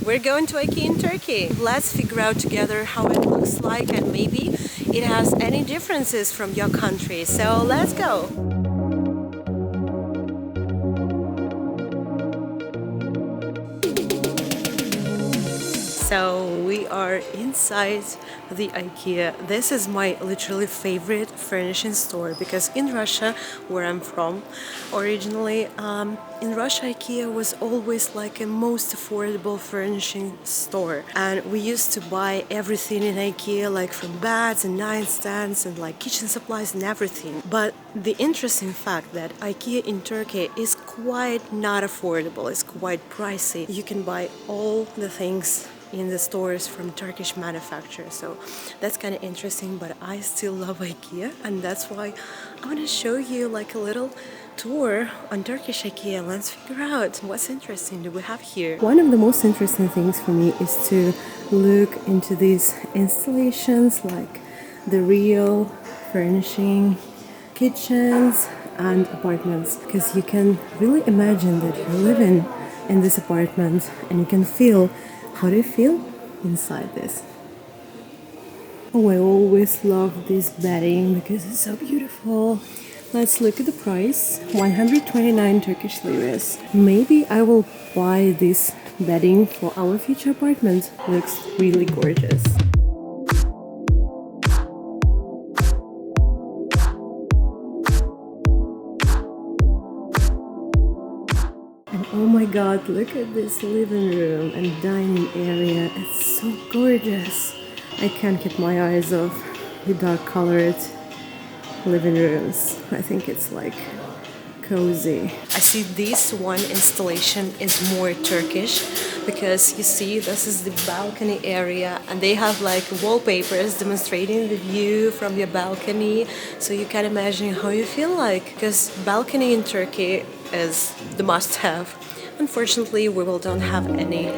We're going to Ikea in Turkey. Let's figure out together how it looks like and maybe it has any differences from your country. So let's go! So we are inside the IKEA. This is my literally favorite furnishing store because in Russia, where I'm from originally, in Russia IKEA was always like a most affordable furnishing store, and we used to buy everything in IKEA, like from beds and nightstands and like kitchen supplies and everything. But the interesting fact that IKEA in Turkey is quite not affordable, it's quite pricey. You can buy all the things in the stores from Turkish manufacturers, so that's kind of interesting. But I still love IKEA, and that's why I want to show you like a little tour on Turkish IKEA. Let's figure out what's interesting do we have here. One of the most interesting things for me is to look into these installations, like the real furnishing kitchens and apartments, because you can really imagine that you're living in this apartment and you can feel how do you feel inside this? Oh, I always love this bedding because it's so beautiful. Let's look at the price. 129 Turkish liras. Maybe I will buy this bedding for our future apartment. Looks really gorgeous. Oh my god, look at this living room and dining area. It's so gorgeous. I can't keep my eyes off the dark colored living rooms. I think it's like cozy. I see this one installation is more Turkish because you see this is the balcony area and they have like wallpapers demonstrating the view from your balcony, so you can imagine how you feel like, because balcony in Turkey is the must-have. Unfortunately, we will don't have any.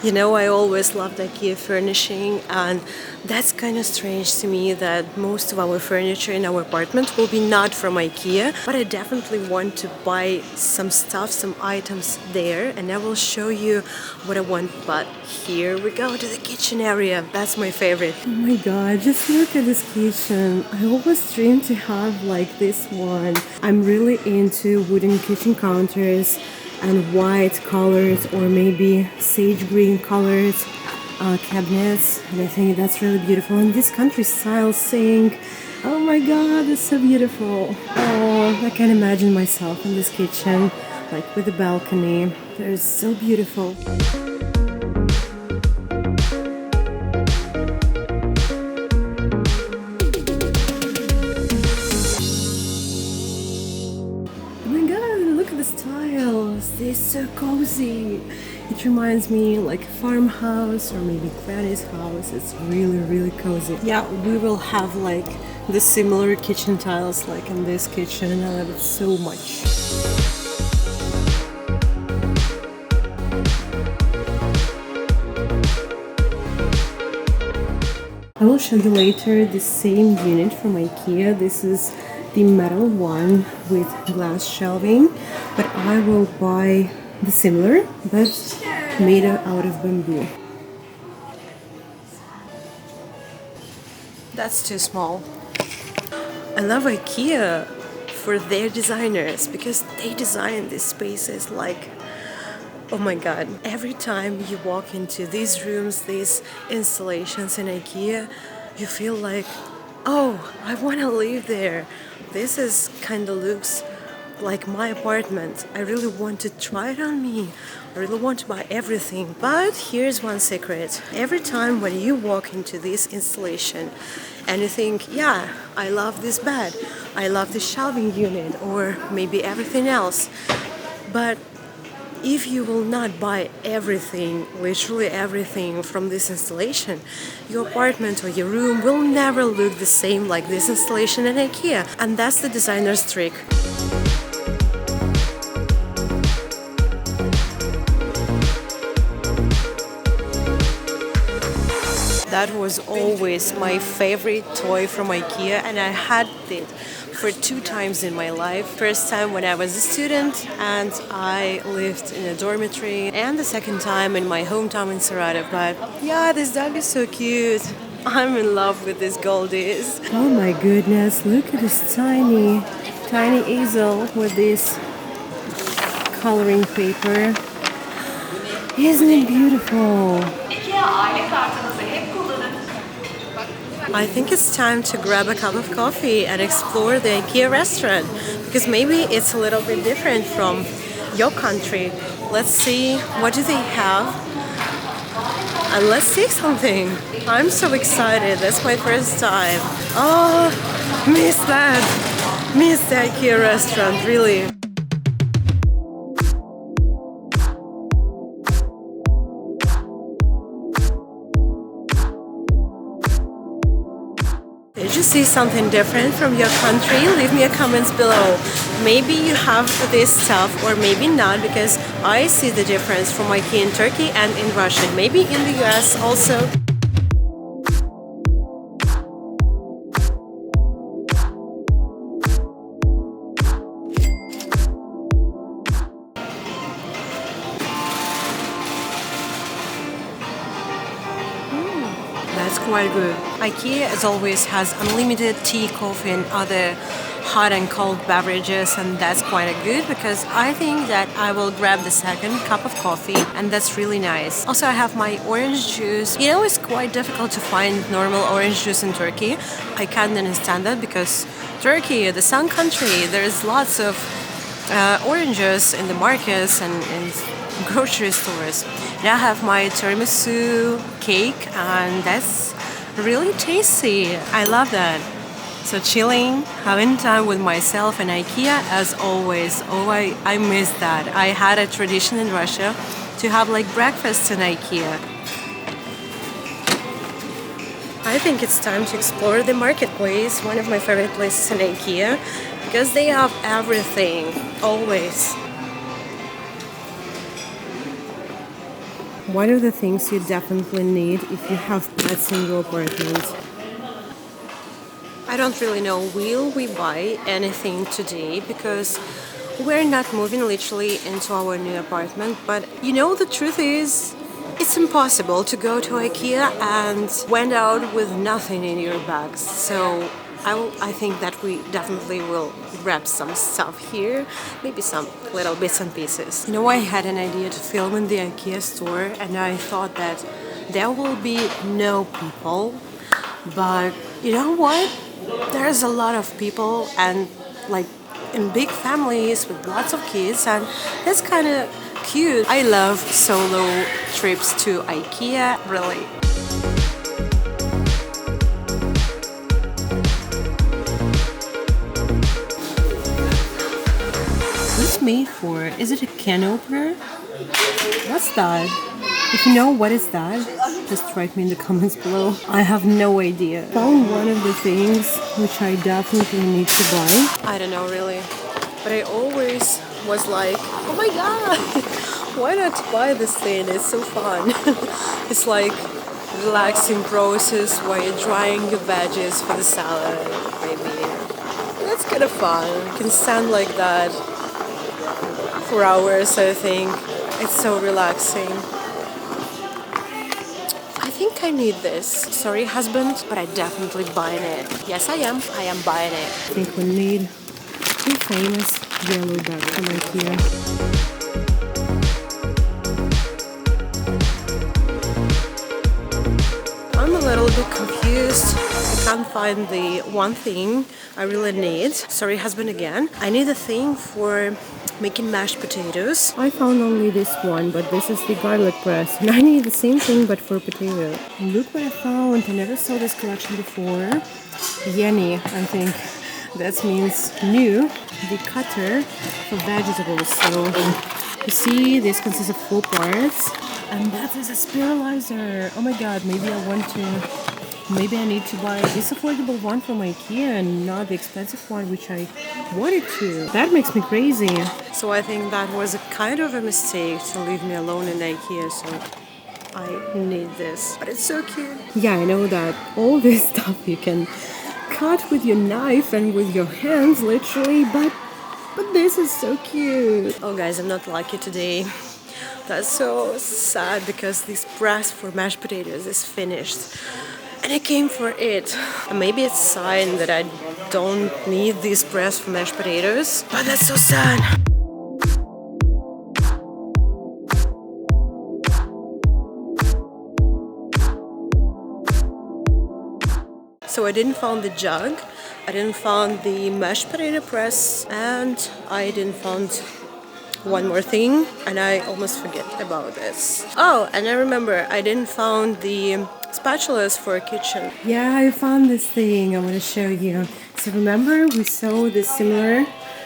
You know, I always loved IKEA furnishing, and that's kind of strange to me that most of our furniture in our apartment will be not from IKEA, but I definitely want to buy some stuff, some items there, and I will show you what I want. But here we go to the kitchen area. That's my favorite. Oh my god, just look at this kitchen. I always dreamed to have like this one. I'm really into wooden kitchen counters and white colors or maybe sage green colors cabinets, and I think that's really beautiful. And this country style sink, oh my god, it's so beautiful. Oh, I can imagine myself in this kitchen, like with a balcony. They're so beautiful. It's so cozy. It reminds me like a farmhouse or maybe granny's house. It's really cozy. Yeah, we will have like the similar kitchen tiles like in this kitchen. I love it so much. I will show you later the same unit from IKEA. This is the metal one with glass shelving, but I will buy the similar but made out of bamboo. That's too small. I love IKEA for their designers because they design these spaces like, oh my god, every time you walk into these rooms, these installations in IKEA, you feel like, oh, I want to live there. This is kind of looks like my apartment. I really want to try it on me. I really want to buy everything. But here's one secret. Every time when you walk into this installation and you think, yeah, I love this bed, I love the shelving unit, or maybe everything else, but if you will not buy everything, literally everything from this installation, your apartment or your room will never look the same like this installation in IKEA. And that's the designer's trick. That was always my favorite toy from IKEA, and I had it for 2 times in my life. First time when I was a student and I lived in a dormitory, and the second time in my hometown in Saratov. But yeah, this dog is so cute. I'm in love with this Goldies. Oh my goodness, look at this tiny easel with this coloring paper. Isn't it beautiful? I think it's time to grab a cup of coffee and explore the IKEA restaurant, because maybe it's a little bit different from your country. Let's see, what do they have? And let's take something. I'm so excited. That's my first time. Oh, miss that. Miss the IKEA restaurant, really. Did you see something different from your country? Leave me a comments below. Maybe you have this stuff or maybe not, because I see the difference from IKEA in Turkey and in Russia. Maybe in the US also. That's quite good. IKEA, as always, has unlimited tea, coffee and other hot and cold beverages, and that's quite good because I think that I will grab the second cup of coffee, and that's really nice. Also, I have my orange juice. You know, it's quite difficult to find normal orange juice in Turkey. I can't understand that because Turkey, the sun country, there's lots of oranges in the markets and in grocery stores. And I have my tiramisu cake, and that's really tasty. I love that. So chilling, having time with myself and IKEA as always. Oh, I miss that. I had a tradition in Russia to have like breakfast in IKEA. I think it's time to explore the marketplace, one of my favorite places in IKEA, because they have everything, always. One of the things you definitely need if you have pets in your apartment. I don't really know, will we buy anything today, because we're not moving literally into our new apartment, but you know, the truth is, it's impossible to go to IKEA and went out with nothing in your bags. So I think that we definitely will grab some stuff here, maybe some little bits and pieces. You know, I had an idea to film in the IKEA store, and I thought that there will be no people, but you know what? There's a lot of people, and like in big families with lots of kids, and that's kind of cute. I love solo trips to IKEA, really. What's it made for? Is it a can opener? What's that? If you know what is that, just write me in the comments below. I have no idea. Found one of the things which I definitely need to buy. I don't know really, but I always was like, oh my god, why not buy this thing? It's so fun. It's like relaxing process while you're drying your veggies for the salad, maybe. That's kind of fun. You can stand like that for hours, I think. It's so relaxing. I think I need this. Sorry, husband, but I definitely buying it. Yes, I am. I am buying it. I think we need two famous yellow bags from IKEA. I'm a little bit confused. I can't find the one thing I really need. Sorry, husband, again. I need a thing for making mashed potatoes. I found only this one, but this is the garlic press. And I need the same thing, but for potato. Look what I found. I never saw this collection before. Yeni, I think that means new. The cutter for vegetables. So you see, this consists of 4 parts. And that is a spiralizer. Oh my god, maybe I need to buy this affordable one from IKEA and not the expensive one which I wanted to. That makes me crazy. So I think that was a kind of a mistake to leave me alone in IKEA, so I need this. But it's so cute. Yeah, I know that all this stuff you can cut with your knife and with your hands, literally, but this is so cute. Oh guys, I'm not lucky today. That's so sad because this press for mashed potatoes is finished. And I came for it. And maybe it's a sign that I don't need this press for mashed potatoes, but that's so sad. So I didn't find the jug, I didn't find the mashed potato press, and I didn't find one more thing, and I almost forget about this. Oh, and I remember I didn't find the spatulas for a kitchen. Yeah, I found this thing I want to show you. So remember we saw the similar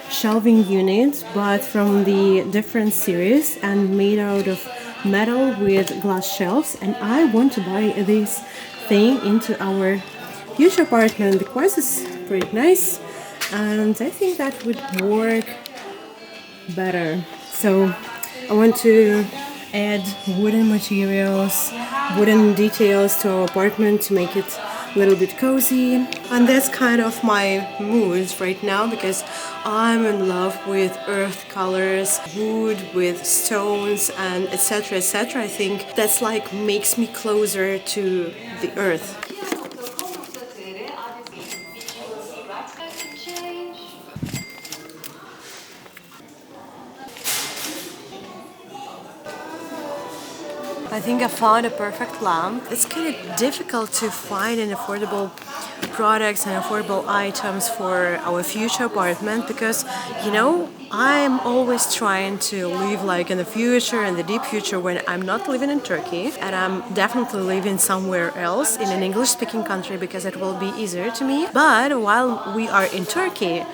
shelving unit, but from the different series and made out of metal with glass shelves, and I want to buy this thing into our huge apartment. The price is pretty nice, and I think that would work better. So I want to add wooden materials, wooden details to our apartment to make it a little bit cozy. And that's kind of my mood right now, because I'm in love with earth colors, wood with stones, and etc, etc. I think that's like makes me closer to the earth. I think I found a perfect lamp. It's kind of difficult to find an affordable products and affordable items for our future apartment, because, you know, I'm always trying to live like in the future and the deep future when I'm not living in Turkey, and I'm definitely living somewhere else in an English-speaking country because it will be easier to me. But while we are in Turkey,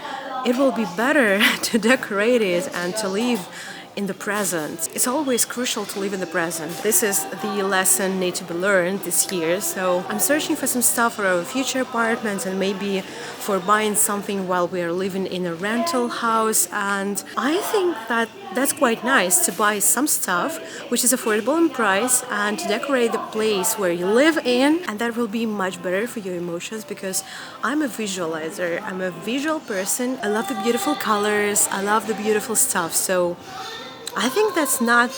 it will be better to decorate it and to live in the present. It's always crucial to live in the present. This is the lesson need to be learned this year. So I'm searching for some stuff for our future apartments and maybe for buying something while we are living in a rental house. And I think that that's quite nice to buy some stuff which is affordable in price and to decorate the place where you live in, and that will be much better for your emotions, because I'm a visualizer. I'm a visual person. I love the beautiful colors. I love the beautiful stuff. So I think that's not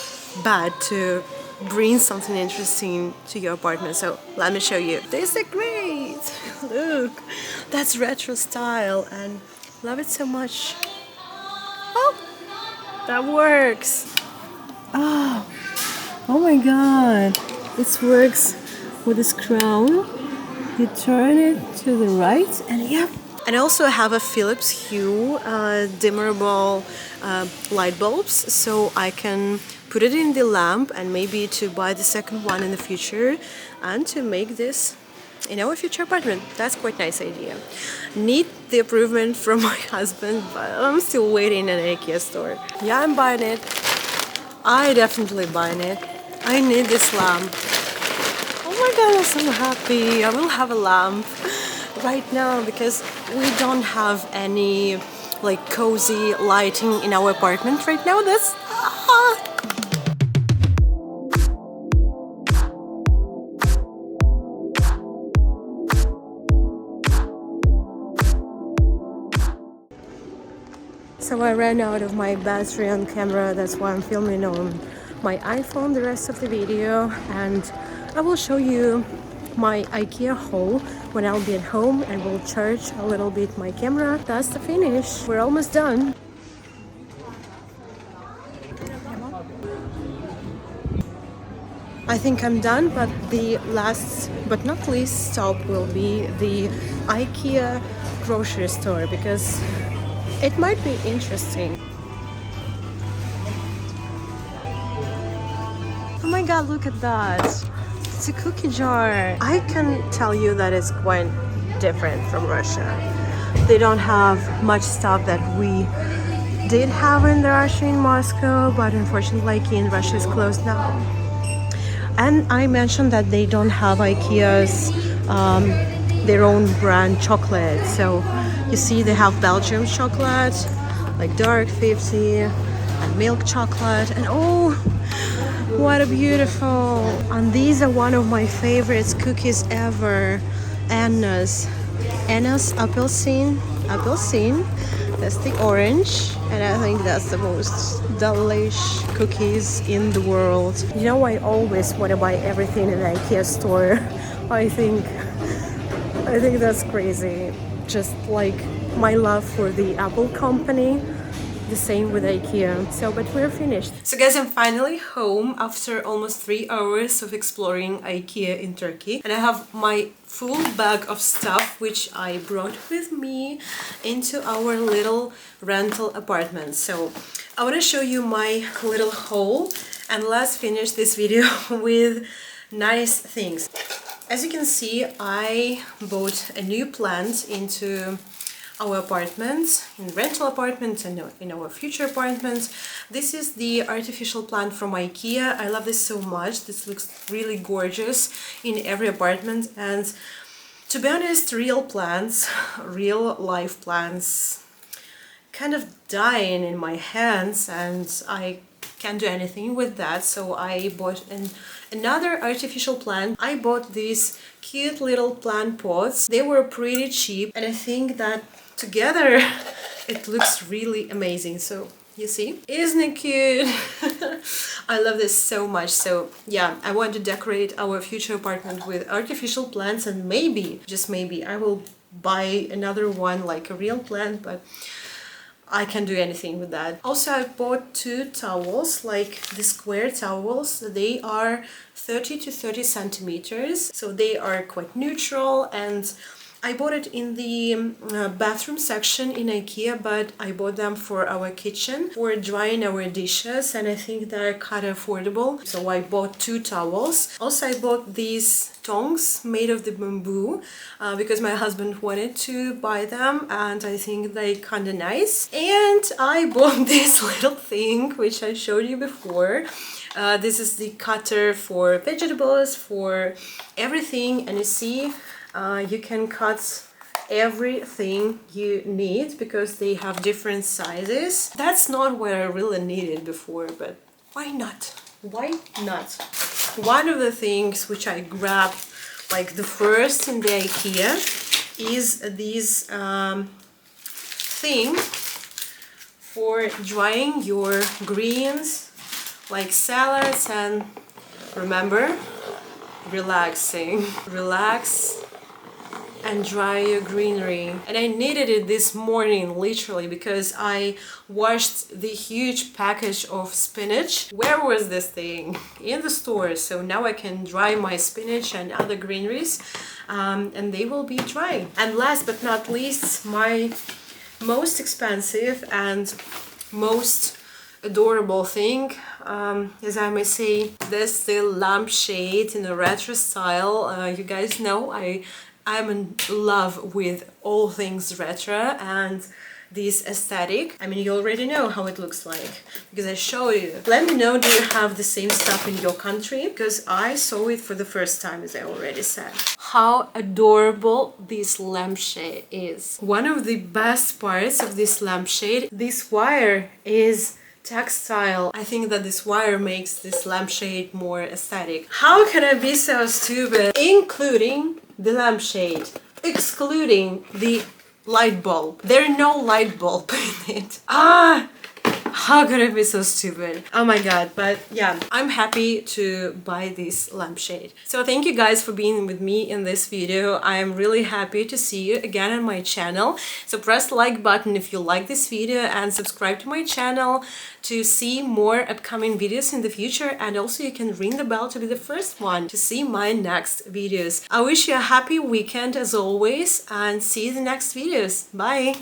bad to bring something interesting to your apartment. So let me show you. These are great. Look, that's retro style and love it so much. Oh, that works. Oh my god. This works with this crown. You turn it to the right and yeah. And I also have a Philips Hue dimmable light bulbs, so I can put it in the lamp and maybe to buy the second one in the future and to make this in our future apartment. That's quite nice idea. Need the approval from my husband, but I'm still waiting in an Ikea store. Yeah, I'm buying it. I definitely buying it. I need this lamp. Oh my god, I'm so happy. I will have a lamp right now because we don't have any like cozy lighting in our apartment right now. That's So I ran out of my battery on camera, that's why I'm filming on my iPhone the rest of the video, and I will show you my IKEA haul when I'll be at home, and we'll charge a little bit my camera. That's the finish. We're almost done. I think I'm done, but the last but not least stop will be the IKEA grocery store because it might be interesting. Oh my god, look at that. It's a cookie jar. I can tell you that it's quite different from Russia. They don't have much stuff that we did have in Russia in Moscow, but unfortunately IKEA in Russia is closed now. And I mentioned that they don't have IKEA's their own brand chocolate. So you see they have Belgium chocolate, like dark 50, and milk chocolate, and oh, what a beautiful. And these are one of my favorites cookies ever, Anna's. Anna's apple scene. That's the orange, and I think that's the most delish cookies in the world. You know, I always want to buy everything in an IKEA store. I think I think that's crazy. Just like my love for the Apple company, the same with IKEA. So, but we're finished. So guys, I'm finally home after almost 3 hours of exploring IKEA in Turkey. And I have my full bag of stuff which I brought with me into our little rental apartment. So I want to show you my little haul, and let's finish this video with nice things. As you can see, I bought a new plant into our apartment, in rental apartment and in our future apartment. This is the artificial plant from IKEA. I love this so much. This looks really gorgeous in every apartment, and to be honest, real plants, real life plants kind of dying in my hands, and I can't do anything with that. So I bought another artificial plant. I bought these cute little plant pots. They were pretty cheap, and I think that together it looks really amazing. So you see, isn't it cute? I love this so much. So yeah, I want to decorate our future apartment with artificial plants, and maybe, just maybe, I will buy another one like a real plant, but I can't do anything with that. Also, I bought 2 towels, like the square towels. They are 30 to 30 centimeters, so they are quite neutral, and I bought it in the bathroom section in IKEA, but I bought them for our kitchen, for drying our dishes, and I think they're kind of affordable. So I bought 2 towels. Also, I bought these tongs made of the bamboo because my husband wanted to buy them, and I think they kind of nice. And I bought this little thing which I showed you before. This is the cutter for vegetables, for everything, and you see, you can cut everything you need because they have different sizes. That's not what I really needed before, but why not? Why not? One of the things which I grabbed like the first in the IKEA is this thing for drying your greens, like salads, and remember, relaxing. Relax and dry your greenery. And I needed it this morning, literally, because I washed the huge package of spinach. Where was this thing? In the store. So now I can dry my spinach and other greeneries, and they will be dry. And last but not least, my most expensive and most adorable thing, as I may say, this the lampshade in a retro style. You guys know I'm in love with all things retro and this aesthetic. I mean, you already know how it looks like because I showed you. Let me know, do you have the same stuff in your country? Because I saw it for the first time, as I already said. How adorable this lampshade is. One of the best parts of this lampshade, this wire is textile. I think that this wire makes this lampshade more aesthetic. How can I be so stupid? Including the lampshade, excluding the light bulb. There's no light bulb in it. How could I be so stupid? Oh my god. But yeah, I'm happy to buy this lampshade. So thank you guys for being with me in this video. I am really happy to see you again on my channel. So press the like button if you like this video, and subscribe to my channel to see more upcoming videos in the future, and also you can ring the bell to be the first one to see my next videos. I wish you a happy weekend as always, and see you in the next videos. Bye!